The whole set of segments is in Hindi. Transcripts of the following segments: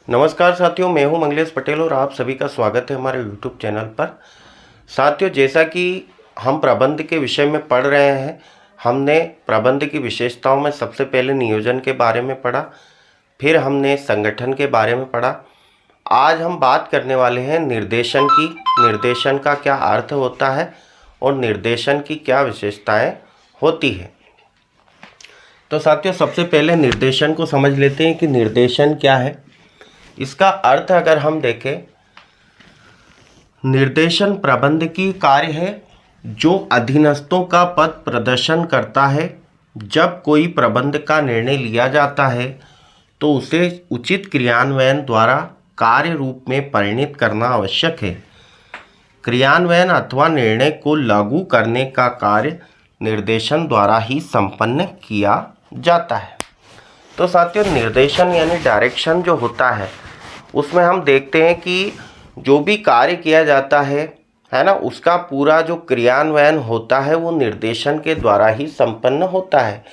नमस्कार साथियों, मैं हूं मंगलेश पटेल और आप सभी का स्वागत है हमारे YouTube चैनल पर। साथियों, जैसा कि हम प्रबंध के विषय में पढ़ रहे हैं, हमने प्रबंध की विशेषताओं में सबसे पहले नियोजन के बारे में पढ़ा, फिर हमने संगठन के बारे में पढ़ा। आज हम बात करने वाले हैं निर्देशन की। निर्देशन का क्या अर्थ होता है और निर्देशन की क्या विशेषताएं होती है। तो साथियों, सबसे पहले निर्देशन को समझ लेते हैं कि निर्देशन क्या है। इसका अर्थ अगर हम देखें, निर्देशन प्रबंध की कार्य है जो अधीनस्थों का पथ प्रदर्शन करता है। जब कोई प्रबंध का निर्णय लिया जाता है तो उसे उचित क्रियान्वयन द्वारा कार्य रूप में परिणत करना आवश्यक है। क्रियान्वयन अथवा निर्णय को लागू करने का कार्य निर्देशन द्वारा ही संपन्न किया जाता है। तो साथियों, निर्देशन यानी डायरेक्शन जो होता है, उसमें हम देखते हैं कि जो भी कार्य किया जाता है ना, उसका पूरा जो क्रियान्वयन होता है वो निर्देशन के द्वारा ही संपन्न होता है।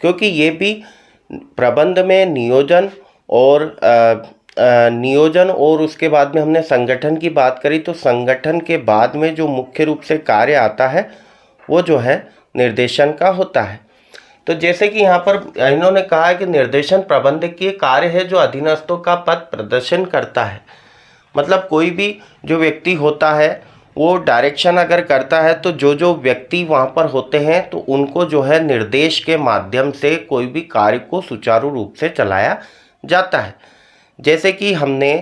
क्योंकि ये भी प्रबंध में नियोजन और उसके बाद में हमने संगठन की बात करी, तो संगठन के बाद में जो मुख्य रूप से कार्य आता है वो जो है निर्देशन का होता है। तो जैसे कि यहाँ पर इन्होंने कहा है कि निर्देशन प्रबंध की कार्य है जो अधीनस्थों का पथ प्रदर्शन करता है। मतलब कोई भी जो व्यक्ति होता है वो डायरेक्शन अगर करता है तो जो व्यक्ति वहाँ पर होते हैं तो उनको जो है निर्देश के माध्यम से कोई भी कार्य को सुचारू रूप से चलाया जाता है। जैसे कि हमने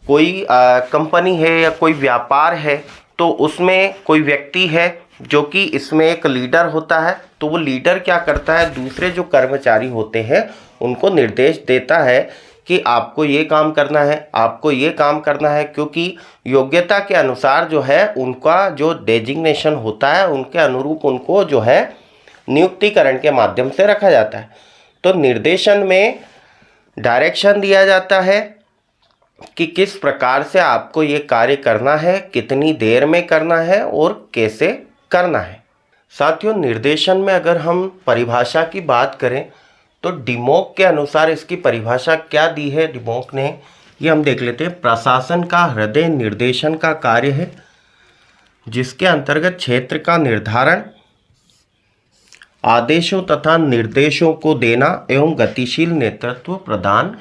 कोई कंपनी है या कोई व्यापार है, तो उसमें कोई व्यक्ति है जो कि इसमें एक लीडर होता है। तो वो लीडर क्या करता है, दूसरे जो कर्मचारी होते हैं उनको निर्देश देता है कि आपको ये काम करना है, आपको ये काम करना है, क्योंकि योग्यता के अनुसार जो है उनका जो डेजिग्नेशन होता है उनके अनुरूप उनको जो है नियुक्तिकरण के माध्यम से रखा जाता है। तो निर्देशन में डायरेक्शन दिया जाता है कि किस प्रकार से आपको ये कार्य करना है, कितनी देर में करना है और कैसे करना है। साथियों, निर्देशन में अगर हम परिभाषा की बात करें तो डिमोक के अनुसार इसकी परिभाषा क्या दी है डिमोक ने, ये हम देख लेते हैं। प्रशासन का हृदय निर्देशन का कार्य है जिसके अंतर्गत क्षेत्र का निर्धारण, आदेशों तथा निर्देशों को देना एवं गतिशील नेतृत्व प्रदान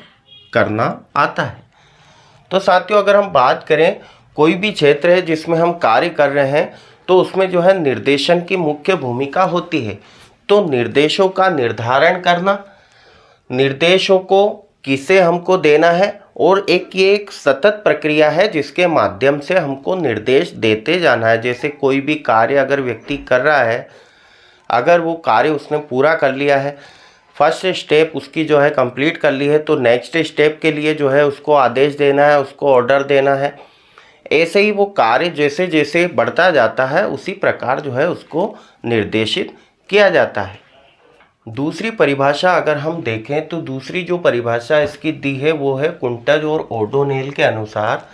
करना आता है। तो साथियों, अगर हम बात करें कोई भी क्षेत्र है जिसमें हम कार्य कर रहे हैं तो उसमें जो है निर्देशन की मुख्य भूमिका होती है। तो निर्देशों का निर्धारण करना, निर्देशों को किसे हमको देना है, और ये एक सतत प्रक्रिया है जिसके माध्यम से हमको निर्देश देते जाना है। जैसे कोई भी कार्य अगर व्यक्ति कर रहा है, अगर वो कार्य उसने पूरा कर लिया है, फर्स्ट स्टेप उसकी जो है कंप्लीट कर ली है, तो नेक्स्ट स्टेप के लिए जो है उसको आदेश देना है, उसको ऑर्डर देना है। ऐसे ही वो कार्य जैसे जैसे बढ़ता जाता है उसी प्रकार जो है उसको निर्देशित किया जाता है। दूसरी परिभाषा अगर हम देखें तो दूसरी जो परिभाषा इसकी दी है वो है कुंटज और ओडोनेल के अनुसार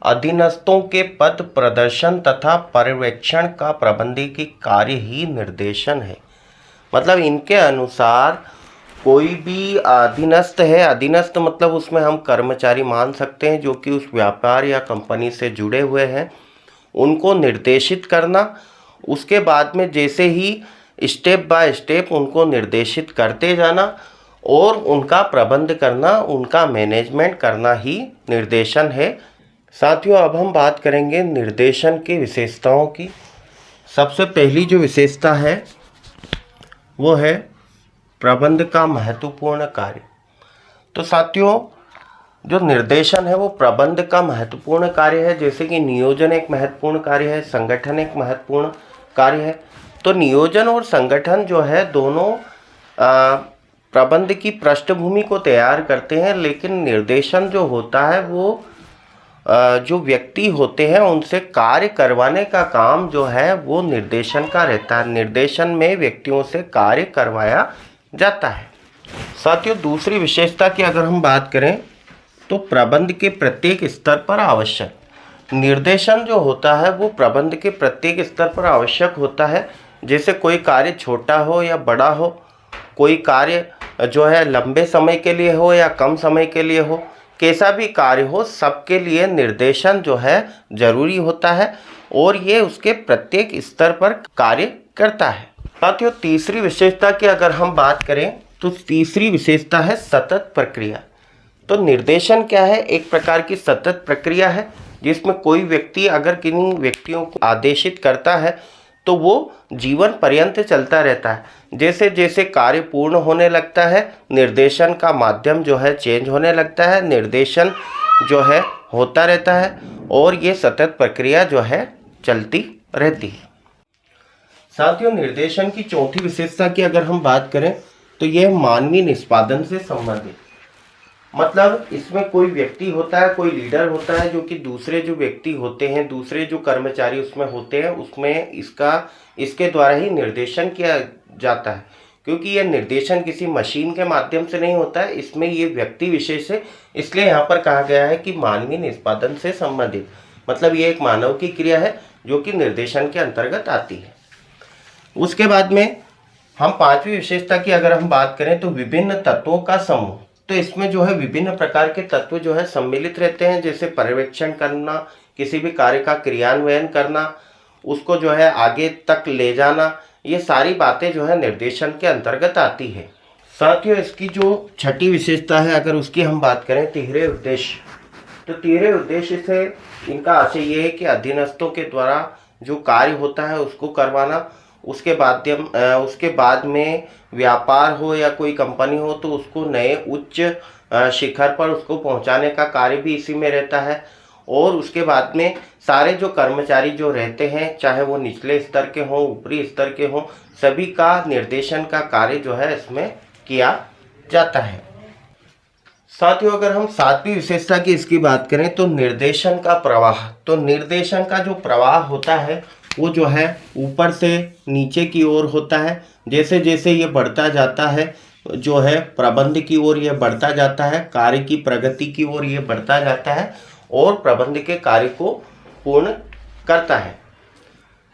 अधीनस्थों के पथ प्रदर्शन तथा पर्यवेक्षण का प्रबंधकीय कार्य ही निर्देशन है। मतलब इनके अनुसार कोई भी अधीनस्थ है, अधीनस्थ मतलब उसमें हम कर्मचारी मान सकते हैं जो कि उस व्यापार या कंपनी से जुड़े हुए हैं, उनको निर्देशित करना, उसके बाद में जैसे ही स्टेप बाय स्टेप उनको निर्देशित करते जाना और उनका प्रबंध करना, उनका मैनेजमेंट करना ही निर्देशन है। साथियों, अब हम बात करेंगे निर्देशन की विशेषताओं की। सबसे पहली जो विशेषता है वो है प्रबंध का महत्वपूर्ण कार्य। तो साथियों, जो निर्देशन है वो प्रबंध का महत्वपूर्ण कार्य है। जैसे कि नियोजन एक महत्वपूर्ण कार्य है, संगठन एक महत्वपूर्ण कार्य है। तो नियोजन और संगठन जो है दोनों प्रबंध की पृष्ठभूमि को तैयार करते हैं, लेकिन निर्देशन जो होता है वो जो व्यक्ति होते हैं उनसे कार्य करवाने का काम जो है वो निर्देशन का रहता है। निर्देशन में व्यक्तियों से कार्य करवाया जाता है। साथियों, दूसरी विशेषता की अगर हम बात करें तो प्रबंध के प्रत्येक स्तर पर आवश्यक निर्देशन जो होता है वो प्रबंध के प्रत्येक स्तर पर आवश्यक होता है। जैसे कोई कार्य छोटा हो या बड़ा हो, कोई कार्य जो है लंबे समय के लिए हो या कम समय के लिए हो, कैसा भी कार्य हो सबके लिए निर्देशन जो है जरूरी होता है और ये उसके प्रत्येक स्तर पर कार्य करता है। साथियों, तीसरी विशेषता की अगर हम बात करें तो तीसरी विशेषता है सतत प्रक्रिया। तो निर्देशन क्या है? एक प्रकार की सतत प्रक्रिया है जिसमें कोई व्यक्ति अगर किन्हीं व्यक्तियों को आदेशित करता है तो वो जीवन पर्यंत चलता रहता है। जैसे जैसे कार्य पूर्ण होने लगता है निर्देशन का माध्यम जो है चेंज होने लगता है, निर्देशन जो है होता रहता है और ये सतत प्रक्रिया जो है चलती रहती है। साथियों, निर्देशन की चौथी विशेषता की अगर हम बात करें तो यह मानवीय निष्पादन से संबंधित। मतलब इसमें कोई व्यक्ति होता है, कोई लीडर होता है जो कि दूसरे जो व्यक्ति होते हैं, दूसरे जो कर्मचारी उसमें होते हैं, उसमें इसके द्वारा ही निर्देशन किया जाता है। क्योंकि यह निर्देशन किसी मशीन के माध्यम से नहीं होता है, इसमें ये व्यक्ति विशेष है, इसलिए यहाँ पर कहा गया है कि मानवीय निष्पादन से संबंधित। मतलब ये एक मानव की क्रिया है जो कि निर्देशन के अंतर्गत आती है। उसके बाद में हम पांचवी विशेषता की अगर हम बात करें तो विभिन्न तत्वों का समूह। तो इसमें जो है विभिन्न प्रकार के तत्व जो है सम्मिलित रहते हैं, जैसे पर्यवेक्षण करना, किसी भी कार्य का क्रियान्वयन करना, उसको जो है आगे तक ले जाना, ये सारी बातें जो है निर्देशन के अंतर्गत आती है। साथियों, इसकी जो छठी विशेषता है अगर उसकी हम बात करें तिहरे उद्देश्य। तो तिहरे उद्देश्य से इनका आशय ये है कि अधीनस्थों के द्वारा जो कार्य होता है उसको करवाना, उसके बाद में व्यापार हो या कोई कंपनी हो तो उसको नए उच्च शिखर पर उसको पहुंचाने का कार्य भी इसी में रहता है। और उसके बाद में सारे जो कर्मचारी जो रहते हैं, चाहे वो निचले स्तर के हों, ऊपरी स्तर के हों, सभी का निर्देशन का कार्य जो है इसमें किया जाता है। साथियों, अगर हम सातवीं विशेषता की इसकी बात करें तो निर्देशन का प्रवाह। तो निर्देशन का जो प्रवाह होता है वो जो है ऊपर से नीचे की ओर होता है। जैसे जैसे ये बढ़ता जाता है जो है प्रबंध की ओर ये बढ़ता जाता है, कार्य की प्रगति की ओर ये बढ़ता जाता है और प्रबंध के कार्य को पूर्ण करता है।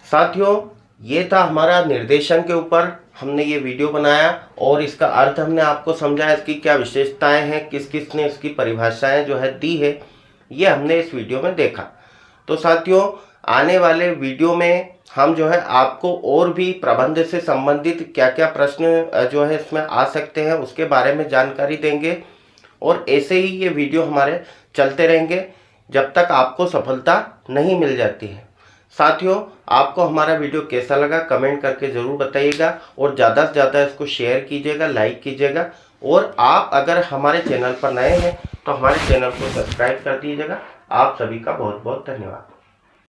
साथियों, ये था हमारा निर्देशन के ऊपर हमने ये वीडियो बनाया और इसका अर्थ हमने आपको समझाया, इसकी क्या विशेषताएं हैं, किस किस ने इसकी परिभाषाएं जो है दी है, ये हमने इस वीडियो में देखा। तो साथियों, आने वाले वीडियो में हम जो है आपको और भी प्रबंध से संबंधित क्या क्या प्रश्न जो है इसमें आ सकते हैं उसके बारे में जानकारी देंगे और ऐसे ही ये वीडियो हमारे चलते रहेंगे जब तक आपको सफलता नहीं मिल जाती है। साथियों, आपको हमारा वीडियो कैसा लगा कमेंट करके ज़रूर बताइएगा और ज़्यादा से ज़्यादा इसको शेयर कीजिएगा, लाइक कीजिएगा। और आप अगर हमारे चैनल पर नए हैं तो हमारे चैनल को सब्सक्राइब कर दीजिएगा। आप सभी का बहुत बहुत धन्यवाद।